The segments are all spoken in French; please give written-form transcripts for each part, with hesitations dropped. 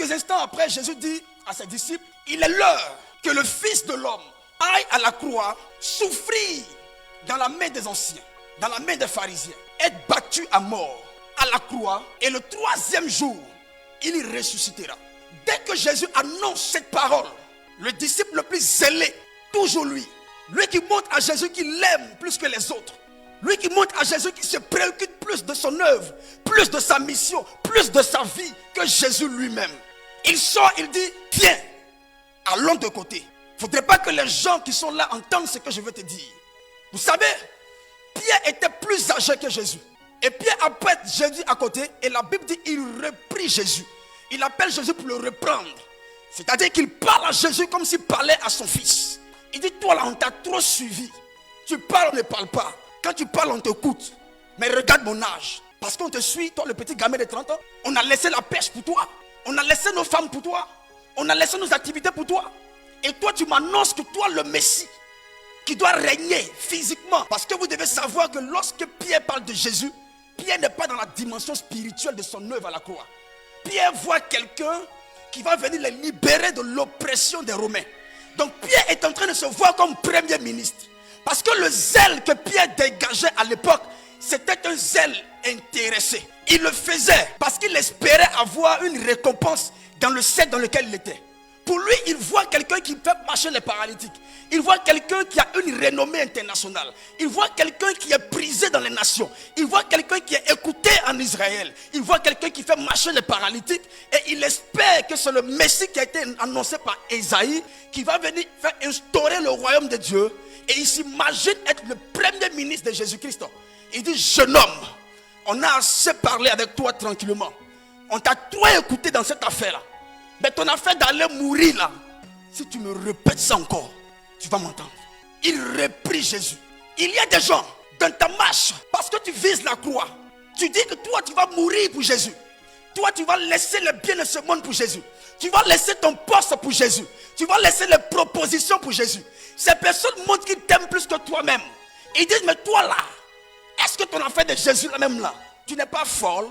Quelques instants après, Jésus dit à ses disciples, il est l'heure que le Fils de l'homme aille à la croix, souffrir dans la main des anciens, dans la main des pharisiens, être battu à mort à la croix, et le troisième jour, il y ressuscitera. Dès que Jésus annonce cette parole, le disciple le plus zélé, toujours lui qui montre à Jésus qu'il l'aime plus que les autres, lui qui montre à Jésus qu'il se préoccupe plus de son œuvre, plus de sa mission, plus de sa vie que Jésus lui-même. Il sort, il dit, viens, allons de côté. Il ne faudrait pas que les gens qui sont là entendent ce que je veux te dire. Vous savez, Pierre était plus âgé que Jésus. Et Pierre appelle Jésus à côté, et la Bible dit, il reprit Jésus. Il appelle Jésus pour le reprendre. C'est-à-dire qu'il parle à Jésus comme s'il parlait à son fils. Il dit, toi là, on t'a trop suivi. Tu parles, on ne parle pas. Quand tu parles, on t'écoute. Mais regarde mon âge. Parce qu'on te suit, toi le petit gamin de 30 ans. On a laissé la pêche pour toi. On a laissé nos femmes pour toi. On a laissé nos activités pour toi. Et toi, tu m'annonces que toi, le Messie, qui doit régner physiquement. Parce que vous devez savoir que lorsque Pierre parle de Jésus, Pierre n'est pas dans la dimension spirituelle de son œuvre à la croix. Pierre voit quelqu'un qui va venir les libérer de l'oppression des Romains. Donc Pierre est en train de se voir comme premier ministre. Parce que le zèle que Pierre dégageait à l'époque, c'était un zèle intéressé. Il le faisait parce qu'il espérait avoir une récompense dans le cercle dans lequel il était. Pour lui, il voit quelqu'un qui fait marcher les paralytiques. Il voit quelqu'un qui a une renommée internationale. Il voit quelqu'un qui est prisé dans les nations. Il voit quelqu'un qui est écouté en Israël. Il voit quelqu'un qui fait marcher les paralytiques. Et il espère que c'est le Messie qui a été annoncé par Ésaïe, qui va venir faire instaurer le royaume de Dieu. Et il s'imagine être le premier ministre de Jésus-Christ. Il dit, jeune homme, on a assez parlé avec toi tranquillement. On t'a trop écouté dans cette affaire-là. Mais ton affaire d'aller mourir là, si tu me répètes ça encore, tu vas m'entendre. Il reprit Jésus. Il y a des gens dans ta marche, parce que tu vises la croix, tu dis que toi tu vas mourir pour Jésus. Toi tu vas laisser le bien de ce monde pour Jésus. Tu vas laisser ton poste pour Jésus. Tu vas laisser les propositions pour Jésus. Ces personnes montrent qu'ils t'aiment plus que toi-même. Ils disent, mais toi là, est-ce que ton affaire de Jésus là même là, tu n'es pas folle?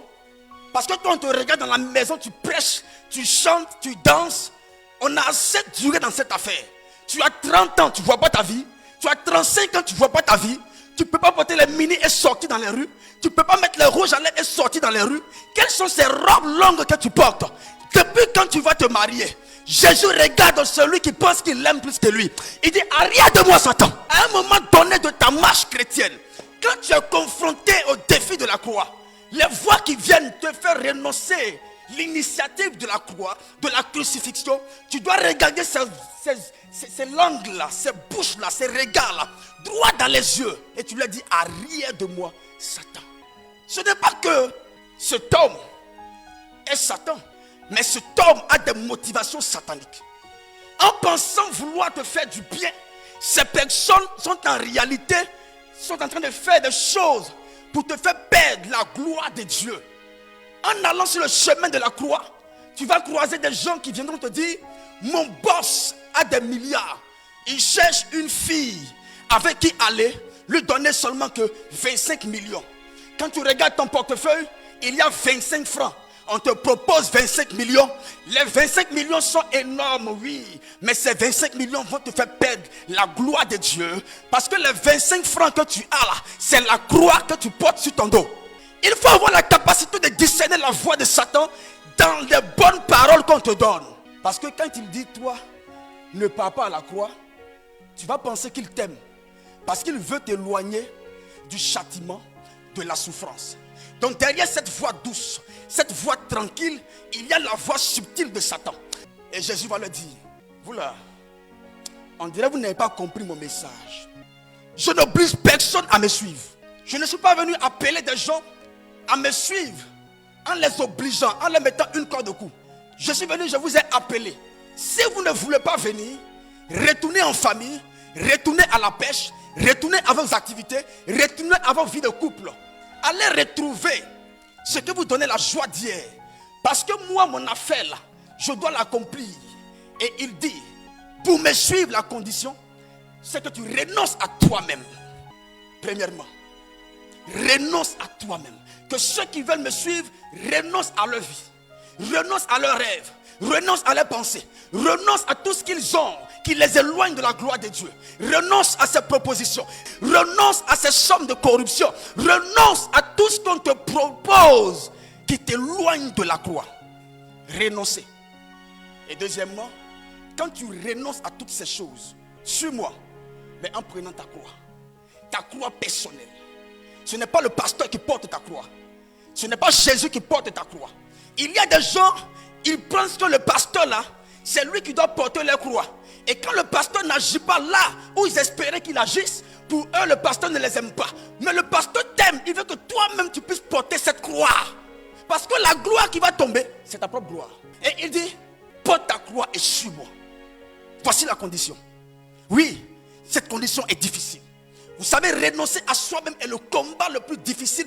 Parce que toi on te regarde dans la maison, tu prêches, tu chantes, tu danses. On a assez duré dans cette affaire. Tu as 30 ans, tu ne vois pas ta vie. Tu as 35 ans, tu ne vois pas ta vie. Tu ne peux pas porter les mini et sortir dans les rues. Tu ne peux pas mettre les rouges à lèvres et sortir dans les rues. Quelles sont ces robes longues que tu portes? Depuis quand tu vas te marier? Jésus regarde celui qui pense qu'il l'aime plus que lui. Il dit, arrière de moi Satan. À un moment donné de ta marche chrétienne, quand tu es confronté au défi de la croix, les voix qui viennent te faire renoncer l'initiative de la croix, de la crucifixion, tu dois regarder ces langues-là, ces bouches-là, ces regards-là, droit dans les yeux. Et tu lui dis, arrière de moi, Satan. Ce n'est pas que cet homme est Satan, mais cet homme a des motivations sataniques. En pensant vouloir te faire du bien, ces personnes sont en réalité, sont en train de faire des choses pour te faire perdre la gloire de Dieu. En allant sur le chemin de la croix, tu vas croiser des gens qui viendront te dire, mon boss a des milliards. Il cherche une fille avec qui aller, lui donner seulement que 25 millions. Quand tu regardes ton portefeuille, il y a 25 francs. On te propose 25 millions. Les 25 millions sont énormes, oui. Mais ces 25 millions vont te faire perdre la gloire de Dieu. Parce que les 25 francs que tu as là, c'est la croix que tu portes sur ton dos. Il faut avoir la capacité de discerner la voix de Satan dans les bonnes paroles qu'on te donne. Parce que quand il dit, toi, ne pars pas à la croix, tu vas penser qu'il t'aime. Parce qu'il veut t'éloigner du châtiment, de la souffrance. Donc derrière cette voix douce, cette voix tranquille, il y a la voix subtile de Satan. Et Jésus va le dire, vous là, on dirait que vous n'avez pas compris mon message. Je n'oblige personne à me suivre. Je ne suis pas venu appeler des gens à me suivre en les obligeant, en les mettant une corde au cou. Je suis venu, je vous ai appelé. Si vous ne voulez pas venir, retournez en famille, retournez à la pêche, retournez à vos activités, retournez à vos vies de couple. Allez retrouver ce que vous donnez la joie d'hier. Parce que moi, mon affaire là, je dois l'accomplir. Et il dit, pour me suivre, la condition, c'est que tu renonces à toi-même. Premièrement, renonce à toi-même. Que ceux qui veulent me suivre renoncent à leur vie, renoncent à leurs rêves, Renonce à leurs pensées. Renonce à tout ce qu'ils ont qui les éloigne de la gloire de Dieu. Renonce à ces propositions. Renonce à ces sommes de corruption. Renonce à tout ce qu'on te propose qui t'éloigne de la croix. Renoncer. Et deuxièmement, quand tu renonces à toutes ces choses, suis-moi, mais en prenant ta croix personnelle. Ce n'est pas le pasteur qui porte ta croix. Ce n'est pas Jésus qui porte ta croix. Il y a des gens, ils pensent que le pasteur là, c'est lui qui doit porter leur croix. Et quand le pasteur n'agit pas là où ils espéraient qu'il agisse, pour eux le pasteur ne les aime pas. Mais le pasteur t'aime, il veut que toi-même tu puisses porter cette croix. Parce que la gloire qui va tomber, c'est ta propre gloire. Et il dit, porte ta croix et suis-moi. Voici la condition. Oui, cette condition est difficile. Vous savez, renoncer à soi-même est le combat le plus difficile.